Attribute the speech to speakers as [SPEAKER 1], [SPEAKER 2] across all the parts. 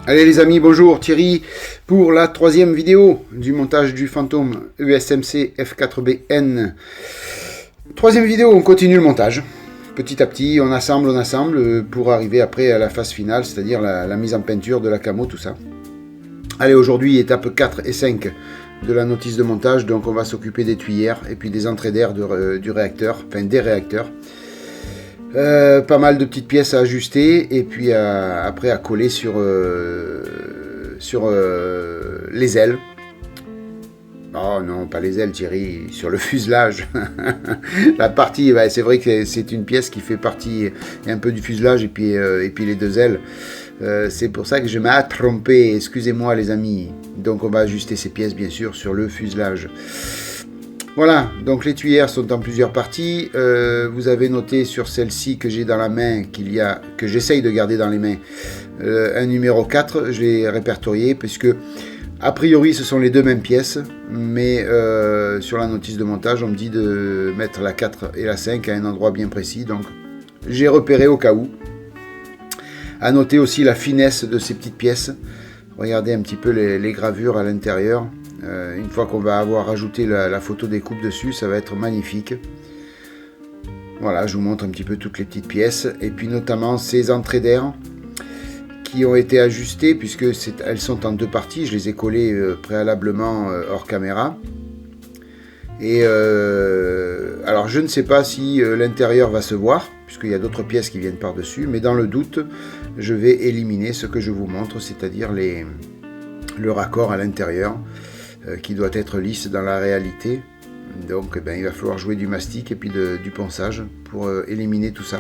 [SPEAKER 1] Allez les amis, bonjour, Thierry pour la troisième vidéo du montage du Phantom USMC F4BN. Troisième vidéo, on continue le montage. Petit à petit, on assemble pour arriver après à la phase finale, c'est-à-dire la mise en peinture de la camo, tout ça. Allez, aujourd'hui, étape 4 et 5 de la notice de montage, donc on va s'occuper des tuyères et puis des entrées d'air du réacteur, enfin des réacteurs. Pas mal de petites pièces à ajuster et puis après à coller sur les ailes. Oh non, pas les ailes Thierry, sur le fuselage. La partie, bah, c'est vrai que c'est une pièce qui fait partie un peu du fuselage et puis les deux ailes. C'est pour ça que je m'ai trompé, excusez-moi les amis. Donc on va ajuster ces pièces bien sûr sur le fuselage. Voilà, donc les tuyères sont en plusieurs parties. Vous avez noté sur celle-ci que j'ai dans la main, que j'essaye de garder dans les mains, un numéro 4. Je l'ai répertorié puisque, a priori, ce sont les deux mêmes pièces. Mais sur la notice de montage, on me dit de mettre la 4 et la 5 à un endroit bien précis. Donc, j'ai repéré au cas où. À noter aussi la finesse de ces petites pièces. Regardez un petit peu les gravures à l'intérieur. Une fois qu'on va avoir ajouté la photo découpe dessus, ça va être magnifique. Voilà, je vous montre un petit peu toutes les petites pièces. Et puis notamment ces entrées d'air qui ont été ajustées puisque elles sont en deux parties. Je les ai collées préalablement hors caméra. Et alors je ne sais pas si l'intérieur va se voir puisqu'il y a d'autres pièces qui viennent par-dessus. Mais dans le doute, je vais éliminer ce que je vous montre, c'est-à-dire le raccord à l'intérieur. Qui doit être lisse dans la réalité. Donc il va falloir jouer du mastic et puis du ponçage pour éliminer tout ça.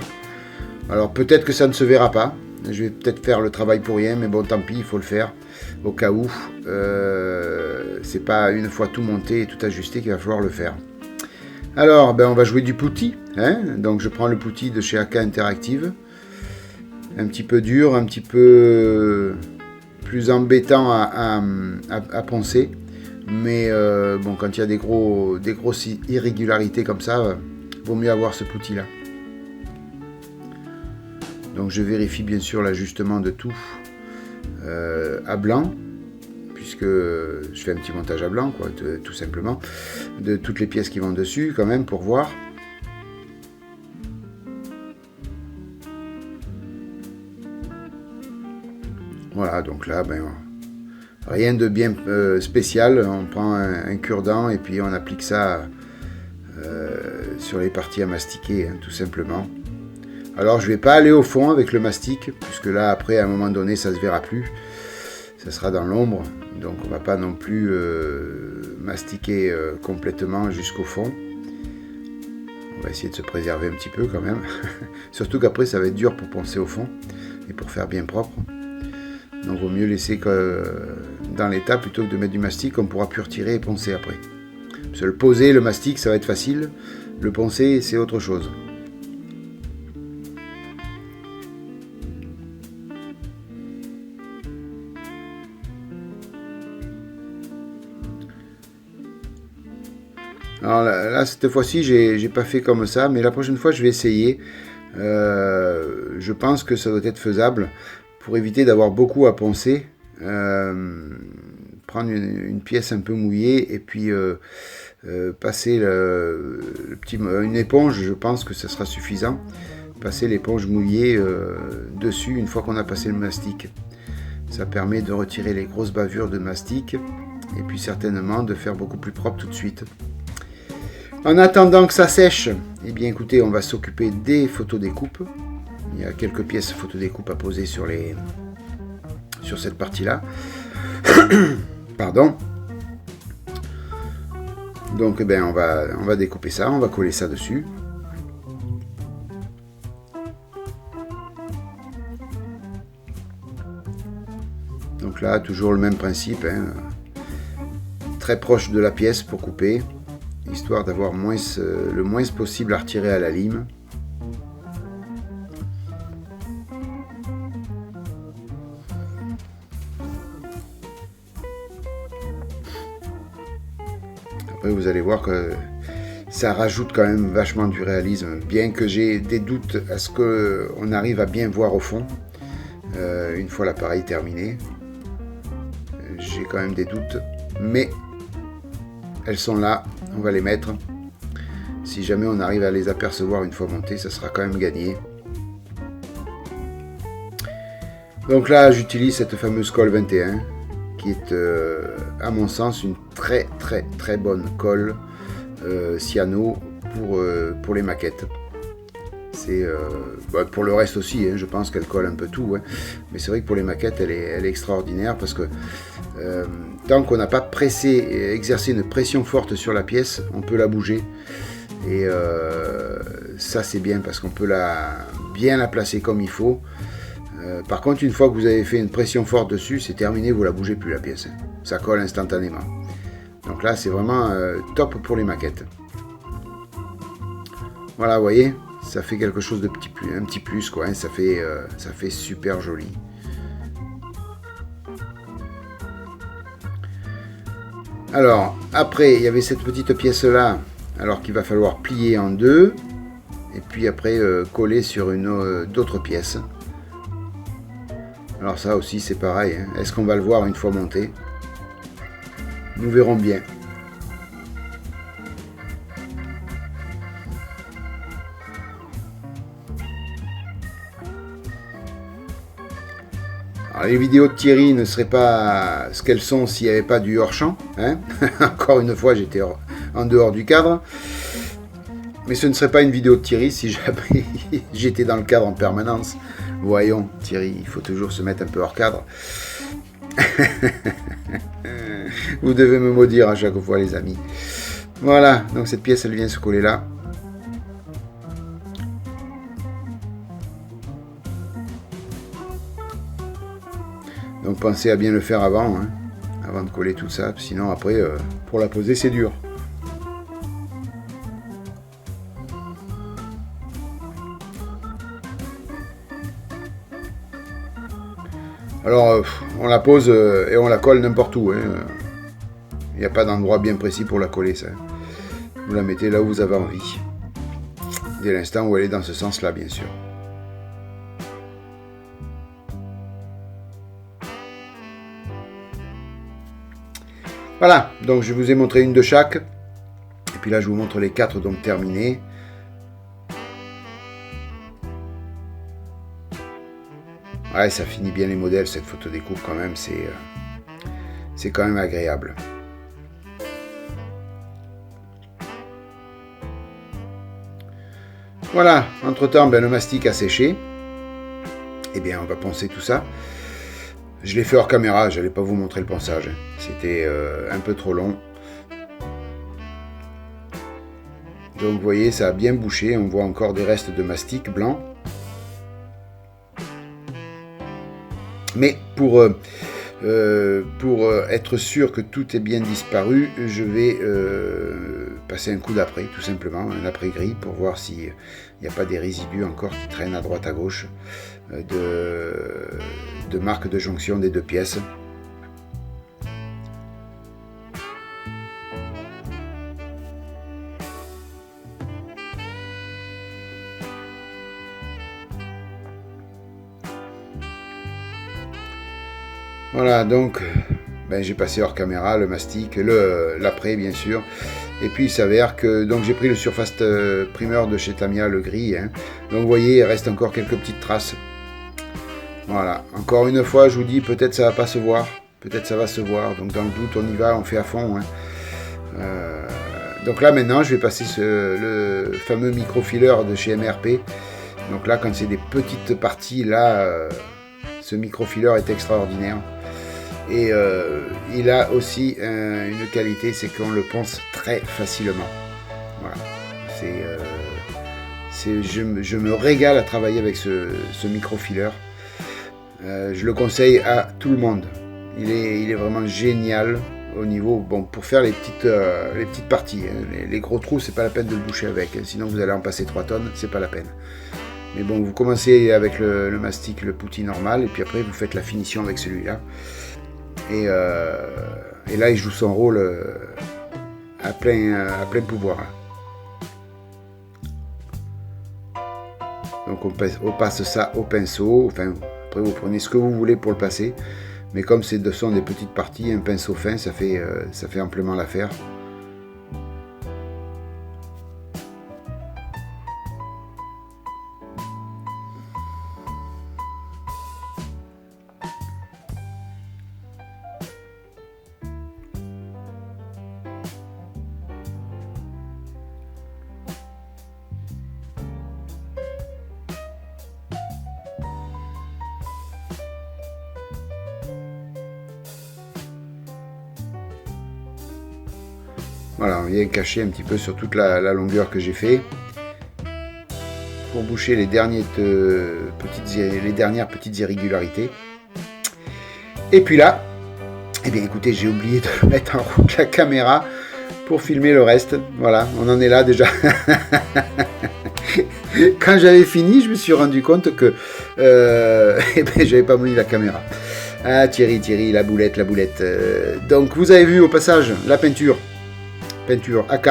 [SPEAKER 1] Alors peut-être que ça ne se verra pas. Je vais peut-être faire le travail pour rien, mais bon tant pis, il faut le faire au cas où. C'est pas une fois tout monté et tout ajusté qu'il va falloir le faire. Alors on va jouer du putty. Donc je prends le putty de chez AK Interactive. Un petit peu dur, un petit peu plus embêtant à poncer. Mais bon, quand il y a des grosses irrégularités comme ça, vaut mieux avoir ce putty là. Donc je vérifie bien sûr l'ajustement de tout à blanc, puisque je fais un petit montage à blanc, quoi, tout simplement, de toutes les pièces qui vont dessus quand même pour voir. Voilà, donc là, rien de bien spécial, on prend un cure-dent et puis on applique ça sur les parties à mastiquer, tout simplement. Alors je ne vais pas aller au fond avec le mastic, puisque là après à un moment donné ça ne se verra plus, ça sera dans l'ombre, donc on ne va pas non plus mastiquer complètement jusqu'au fond. On va essayer de se préserver un petit peu quand même, surtout qu'après ça va être dur pour poncer au fond et pour faire bien propre. Donc il vaut mieux laisser dans l'état plutôt que de mettre du mastic, on pourra plus retirer et poncer après. Parce que le poser, le mastic, ça va être facile. Le poncer, c'est autre chose. Alors là cette fois-ci, j'ai pas fait comme ça, mais la prochaine fois, je vais essayer. Je pense que ça doit être faisable. Pour éviter d'avoir beaucoup à poncer, prendre une pièce un peu mouillée et puis passer une éponge, je pense que ce sera suffisant. Passer l'éponge mouillée dessus une fois qu'on a passé le mastic. Ça permet de retirer les grosses bavures de mastic et puis certainement de faire beaucoup plus propre tout de suite. En attendant que ça sèche, eh bien écoutez, on va s'occuper des photos découpes. Il y a quelques pièces photo découpe à poser sur cette partie-là. Pardon. Donc on va découper ça, on va coller ça dessus. Donc là, toujours le même principe. Très proche de la pièce pour couper, histoire d'avoir le moins possible à retirer à la lime. Vous allez voir que ça rajoute quand même vachement du réalisme, bien que j'ai des doutes à ce qu'on arrive à bien voir au fond une fois l'appareil terminé. j'ai quand même des doutes, mais elles sont là, on va les mettre. Si jamais on arrive à les apercevoir une fois montées, ça sera quand même gagné. Donc là, j'utilise cette fameuse colle 21, qui est, à mon sens, une très bonne colle cyano pour les maquettes. C'est pour le reste aussi, hein, je pense qu'elle colle un peu tout, hein. Mais c'est vrai que pour les maquettes, elle est extraordinaire parce que tant qu'on n'a pas exercé une pression forte sur la pièce, on peut la bouger. Et ça c'est bien parce qu'on peut bien la placer comme il faut. Par contre, une fois que vous avez fait une pression forte dessus, c'est terminé, vous la bougez plus la pièce. Ça colle instantanément. Donc là, c'est vraiment top pour les maquettes. Voilà, vous voyez, ça fait quelque chose de un petit plus, quoi. Hein, ça fait super joli. Alors, après, il y avait cette petite pièce-là, alors qu'il va falloir plier en deux, et puis après coller sur d'autres pièces. Alors ça aussi c'est pareil, hein. Est-ce qu'on va le voir une fois monté? Nous verrons bien. Alors, les vidéos de Thierry ne seraient pas ce qu'elles sont s'il n'y avait pas du hors-champ, hein. Encore une fois, j'étais en dehors du cadre. Mais ce ne serait pas une vidéo de Thierry si jamais j'étais dans le cadre en permanence. Voyons, Thierry, il faut toujours se mettre un peu hors cadre. Vous devez me maudire à chaque fois, les amis. Voilà, donc cette pièce, elle vient se coller là. Donc pensez à bien le faire avant, hein, avant de coller tout ça. Sinon, après, pour la poser, c'est dur. Alors, on la pose et on la colle n'importe où. Il n'y a pas d'endroit bien précis pour la coller, ça. Vous la mettez là où vous avez envie. Dès l'instant où elle est dans ce sens-là, bien sûr. Voilà, donc je vous ai montré une de chaque. Et puis là, je vous montre les 4 donc terminés. Ouais, ça finit bien les modèles, cette photo découpe quand même, c'est quand même agréable. Voilà, entre-temps, le mastic a séché. Eh bien, on va poncer tout ça. Je l'ai fait hors caméra, je n'allais pas vous montrer le ponçage. C'était un peu trop long. Donc, vous voyez, ça a bien bouché. On voit encore des restes de mastic blanc. Mais pour être sûr que tout est bien disparu, je vais passer un coup d'après, tout simplement, un après-gris, pour voir s'il n'y a pas des résidus encore qui traînent à droite à gauche de marque de jonction des deux pièces. Voilà, donc j'ai passé hors caméra le mastic, l'après bien sûr. Et puis il s'avère que donc j'ai pris le Surface Primer de chez Tamiya, le gris. Hein. Donc vous voyez, il reste encore quelques petites traces. Voilà, encore une fois, je vous dis, peut-être ça va pas se voir, peut-être ça va se voir. Donc dans le doute, on y va, on fait à fond. Hein. Donc là maintenant, je vais passer le fameux microfiler de chez MRP. Donc là, quand c'est des petites parties, là, ce microfiler est extraordinaire. Et il a aussi une qualité, c'est qu'on le ponce très facilement. Voilà. Je me régale à travailler avec ce microfiler. Je le conseille à tout le monde. Il est vraiment génial au niveau, pour faire les petites parties. Hein. Les gros trous, c'est pas la peine de le boucher avec. Hein. Sinon, vous allez en passer 3 tonnes, c'est pas la peine. Mais bon, vous commencez avec le mastic, le putty normal, et puis après, vous faites la finition avec celui-là. Et là, il joue son rôle à plein pouvoir. Donc on passe ça au pinceau. Enfin, après vous prenez ce que vous voulez pour le passer. Mais comme ce sont des petites parties, un pinceau fin, ça fait amplement l'affaire. Voilà, on vient cacher un petit peu sur toute la longueur que j'ai fait pour boucher les dernières petites irrégularités. Et puis là, eh bien écoutez, j'ai oublié de mettre en route la caméra pour filmer le reste. Voilà, on en est là déjà. Quand j'avais fini, je me suis rendu compte que eh ben, j'avais pas mis la caméra. Ah Thierry, la boulette. Donc vous avez vu au passage la peinture AK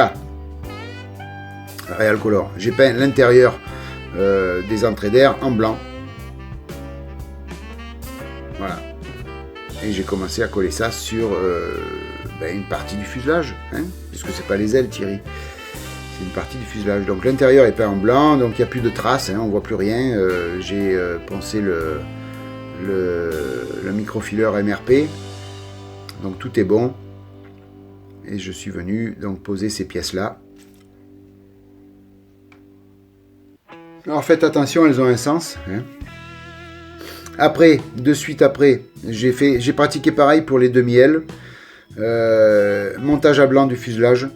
[SPEAKER 1] Real Color. J'ai peint l'intérieur des entrées d'air en blanc. Voilà. Et j'ai commencé à coller ça sur une partie du fuselage, hein, puisque c'est pas les ailes, Thierry. C'est une partie du fuselage. Donc l'intérieur est peint en blanc, donc il n'y a plus de traces, hein, on voit plus rien. J'ai poncé le microfileur MRP. Donc tout est bon. Et je suis venu donc poser ces pièces-là. Alors faites attention, elles ont un sens. Hein. Après, de suite après, j'ai pratiqué pareil pour les demi-ailes. Montage à blanc du fuselage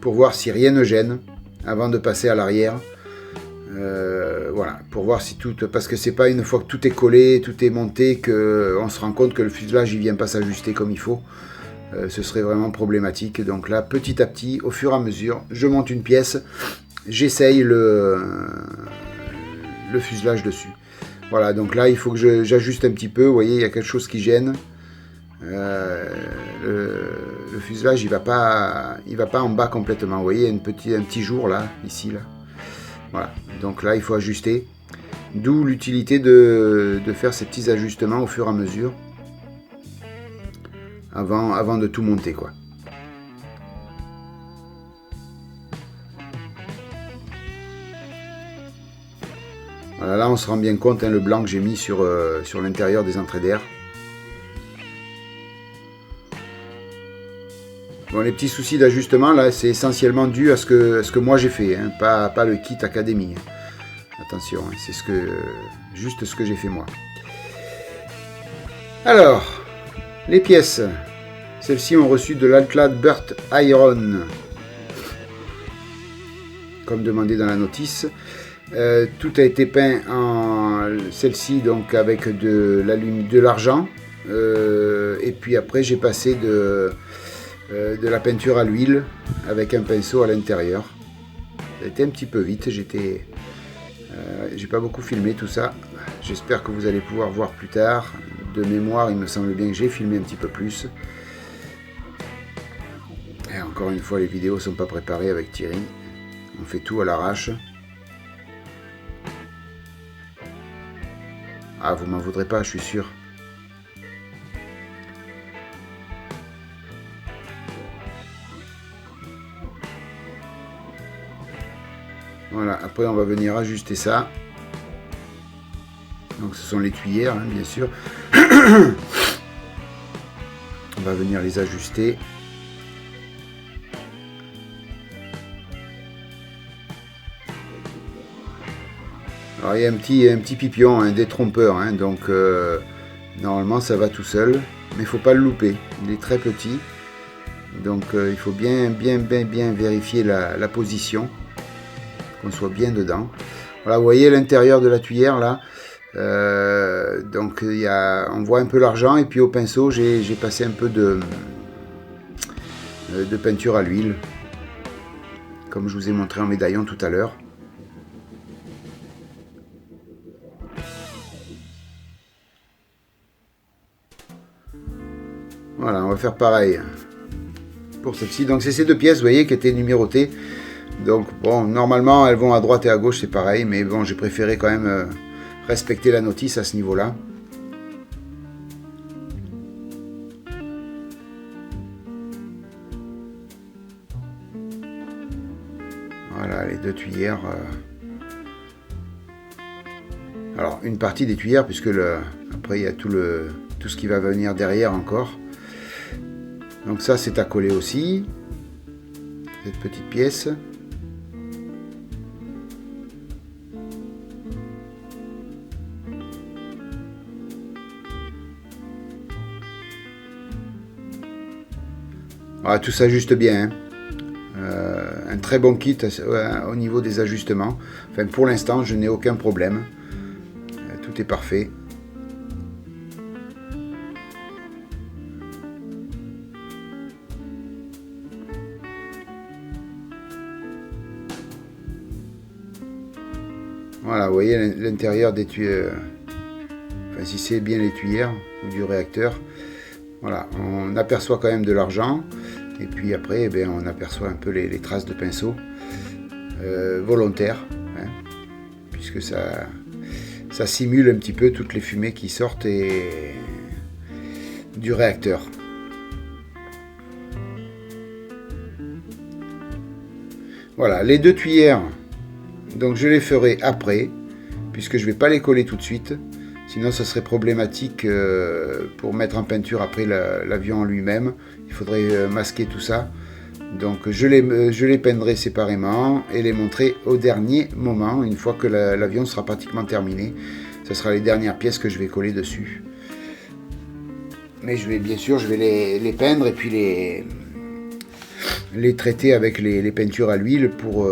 [SPEAKER 1] pour voir si rien ne gêne avant de passer à l'arrière. Voilà, pour voir si tout... Parce que c'est pas une fois que tout est collé, tout est monté, qu'on se rend compte que le fuselage il vient pas s'ajuster comme il faut. Ce serait vraiment problématique. Donc là, petit à petit, au fur et à mesure, je monte une pièce, j'essaye le fuselage dessus. Voilà, donc là, il faut que j'ajuste un petit peu. Vous voyez, il y a quelque chose qui gêne. Le fuselage, il va pas en bas complètement. Vous voyez, un petit jour là, ici, là. Voilà, donc là, il faut ajuster. D'où l'utilité de faire ces petits ajustements au fur et à mesure. Avant de tout monter, quoi. Voilà, là on se rend bien compte, hein, le blanc que j'ai mis sur l'intérieur des entrées d'air. Bon, les petits soucis d'ajustement, là, c'est essentiellement dû à ce que moi j'ai fait, hein, pas le kit Académie. Attention, hein, c'est juste ce que j'ai fait moi. Alors... Les pièces, celles-ci ont reçu de l'Alclad Burt Iron, comme demandé dans la notice. Tout a été peint en celle-ci donc avec de l'argent. Et puis après j'ai passé de la peinture à l'huile avec un pinceau à l'intérieur. Ça a été un petit peu vite, j'ai pas beaucoup filmé tout ça. J'espère que vous allez pouvoir voir plus tard. De mémoire, il me semble bien que j'ai filmé un petit peu plus. Et encore une fois, les vidéos ne sont pas préparées avec Thierry. On fait tout à l'arrache. Ah, vous m'en voudrez pas, je suis sûr. Voilà, après on va venir ajuster ça. Donc ce sont les tuyères, hein, bien sûr. On va venir les ajuster. Alors il y a un petit pipion, un détrompeur, hein, donc normalement ça va tout seul, mais il ne faut pas le louper. Il est très petit, donc il faut bien vérifier la position, qu'on soit bien dedans. Voilà, vous voyez l'intérieur de la tuyère là. Donc on voit un peu l'argent et puis au pinceau j'ai passé un peu de peinture à l'huile comme je vous ai montré en médaillon tout à l'heure. Voilà, on va faire pareil pour celle-ci. Donc c'est ces deux pièces, vous voyez, qui étaient numérotées. Donc bon, normalement elles vont à droite et à gauche, c'est pareil, mais bon, j'ai préféré quand même respecter la notice à ce niveau-là. Voilà, les 2 tuyères. Alors, une partie des tuyères, puisque après, il y a tout ce qui va venir derrière encore. Donc ça, c'est à coller aussi. Cette petite pièce. Voilà, tout s'ajuste bien. Hein. Un très bon kit au niveau des ajustements. Enfin, pour l'instant, je n'ai aucun problème. Tout est parfait. Voilà, vous voyez l'intérieur des tuyères. Enfin, si c'est bien les tuyères ou du réacteur. Voilà, on aperçoit quand même de l'argent. Et puis après, eh on aperçoit un peu les traces de pinceau volontaires. Hein, puisque ça simule un petit peu toutes les fumées qui sortent du réacteur. Voilà, les 2 tuyères, donc je les ferai après, puisque je ne vais pas les coller tout de suite. Sinon, ça serait problématique pour mettre en peinture après l'avion en lui-même. Il faudrait masquer tout ça. Donc, je les peindrai séparément et les montrer au dernier moment, une fois que l'avion sera pratiquement terminé. Ce sera les dernières pièces que je vais coller dessus. Mais bien sûr, je vais les peindre et puis les traiter avec les peintures à l'huile pour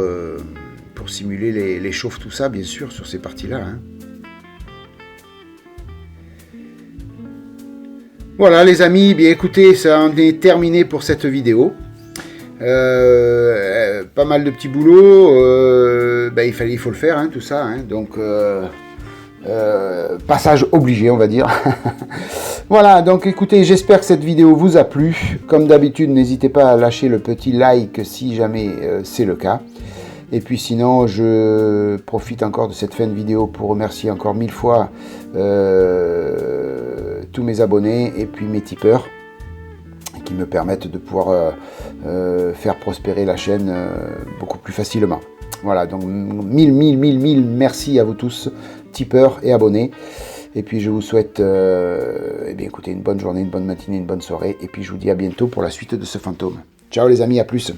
[SPEAKER 1] simuler les chauffes, tout ça, bien sûr, sur ces parties-là. Hein. Voilà les amis, bien écoutez, ça en est terminé pour cette vidéo. Pas mal de petits boulots, il faut le faire, hein, tout ça. Hein, donc, passage obligé, on va dire. Voilà, donc écoutez, j'espère que cette vidéo vous a plu. Comme d'habitude, n'hésitez pas à lâcher le petit like si jamais c'est le cas. Et puis sinon, je profite encore de cette fin de vidéo pour remercier encore 1000 fois tous mes abonnés et puis mes tipeurs qui me permettent de pouvoir faire prospérer la chaîne beaucoup plus facilement. Voilà, donc 1000 merci à vous tous, tipeurs et abonnés. Et puis je vous souhaite écoutez, une bonne journée, une bonne matinée, une bonne soirée. Et puis je vous dis à bientôt pour la suite de ce fantôme. Ciao les amis, à plus.